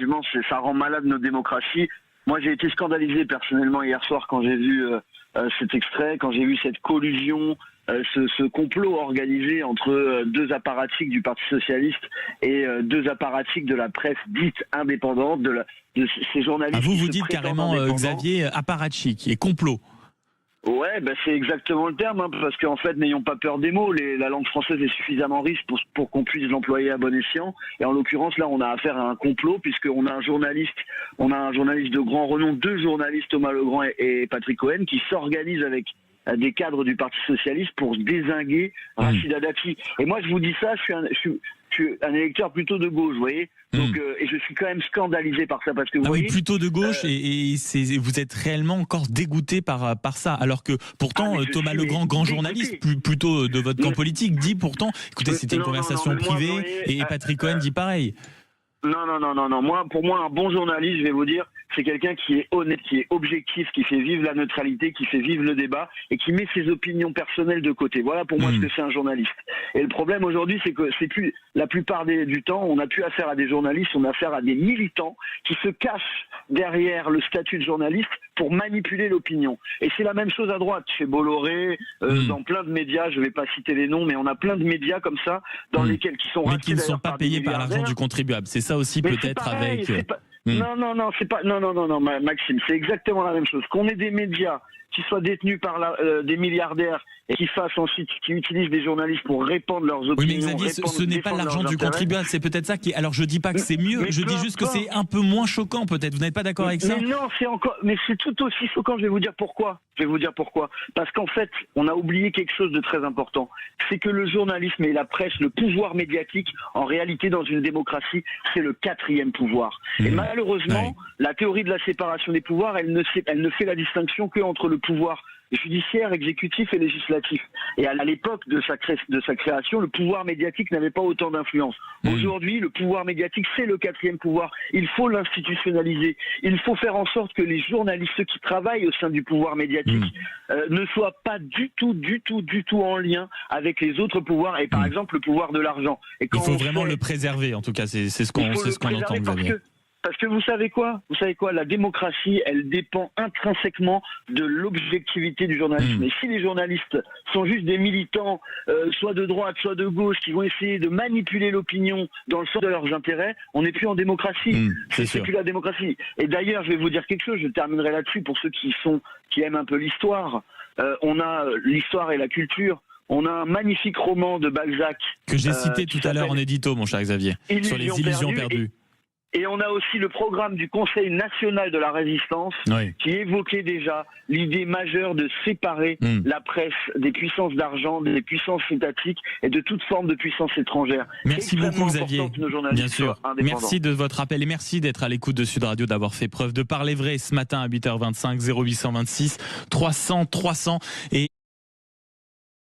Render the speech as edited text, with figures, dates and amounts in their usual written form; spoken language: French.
effectivement, ça rend malade nos démocraties. Moi, j'ai été scandalisé personnellement hier soir quand j'ai vu cet extrait, quand j'ai vu cette collusion, ce complot organisé entre deux apparatchiks du Parti socialiste et deux apparatchiks de la presse dite indépendante, de ces journalistes. Ah, vous dites carrément, Xavier, apparatchik et complot. Ouais, c'est exactement le terme, parce qu'en fait, n'ayons pas peur des mots. La langue française est suffisamment riche pour qu'on puisse l'employer à bon escient. Et en l'occurrence, là, on a affaire à un complot, puisqu'on a un journaliste de grand renom, deux journalistes, Thomas Legrand et Patrick Cohen, qui s'organisent avec des cadres du Parti socialiste pour dézinguer Rachida Dati. Et moi, je vous dis ça, je suis un électeur plutôt de gauche, vous voyez. Donc, et je suis quand même scandalisé par ça, parce que vous voyez, oui, plutôt de gauche, et vous êtes réellement encore dégoûté par ça, alors que pourtant Thomas Legrand, grand journaliste, plutôt de votre camp politique, dit pourtant, écoutez, c'était une conversation privée, et Patrick Cohen dit pareil. Non. Pour moi, un bon journaliste, je vais vous dire, c'est quelqu'un qui est honnête, qui est objectif, qui fait vivre la neutralité, qui fait vivre le débat et qui met ses opinions personnelles de côté. Voilà pour moi ce que c'est un journaliste. Et le problème aujourd'hui, c'est que c'est plus la plupart du temps, on n'a plus affaire à des journalistes, on a affaire à des militants qui se cachent derrière le statut de journaliste pour manipuler l'opinion. Et c'est la même chose à droite, chez Bolloré, dans plein de médias, je ne vais pas citer les noms, mais on a plein de médias comme ça, dans lesquels qui sont qui ne sont pas payés par l'argent du contribuable. C'est ça aussi peut-être avec. Non, Maxime, c'est exactement la même chose. Qu'on ait des médias qui soient détenus par des milliardaires et qui utilisent des journalistes pour répandre leurs opinions. Oui, mais Xavier, ce n'est pas l'argent du contribuable, c'est peut-être ça qui. Alors je dis pas que c'est mieux, je dis juste que c'est un peu moins choquant, peut-être. Vous n'êtes pas d'accord avec ça? Non, mais c'est tout aussi choquant. Je vais vous dire pourquoi. Parce qu'en fait, on a oublié quelque chose de très important. C'est que le journalisme et la presse, le pouvoir médiatique, en réalité, dans une démocratie, c'est le quatrième pouvoir. Et malheureusement, la théorie de la séparation des pouvoirs, elle ne fait la distinction qu'entre le pouvoir judiciaire, exécutif et législatif. Et à l'époque de sa création, le pouvoir médiatique n'avait pas autant d'influence. Aujourd'hui, le pouvoir médiatique, c'est le quatrième pouvoir. Il faut l'institutionnaliser. Il faut faire en sorte que les journalistes, ceux qui travaillent au sein du pouvoir médiatique, ne soient pas du tout en lien avec les autres pouvoirs, et par exemple le pouvoir de l'argent. Et il faut vraiment le préserver, en tout cas, c'est ce qu'on entend, Xavier. Parce que vous savez quoi, la démocratie, elle dépend intrinsèquement de l'objectivité du journalisme. Et si les journalistes sont juste des militants, soit de droite, soit de gauche, qui vont essayer de manipuler l'opinion dans le sens de leurs intérêts, on n'est plus en démocratie. C'est plus la démocratie. Et d'ailleurs, je vais vous dire quelque chose, je terminerai là-dessus pour ceux qui aiment un peu l'histoire. On a l'histoire et la culture. On a un magnifique roman de Balzac. Que j'ai cité tout à l'heure en édito, mon cher Xavier. Sur les illusions perdues. Et on a aussi le programme du Conseil national de la résistance qui évoquait déjà l'idée majeure de séparer la presse des puissances d'argent, des puissances étatiques et de toute forme de puissance étrangère. Merci beaucoup, Xavier. Bien sûr. Merci de votre appel et merci d'être à l'écoute de Sud Radio, d'avoir fait preuve de parler vrai ce matin à 8h25, 0826 300 300. Et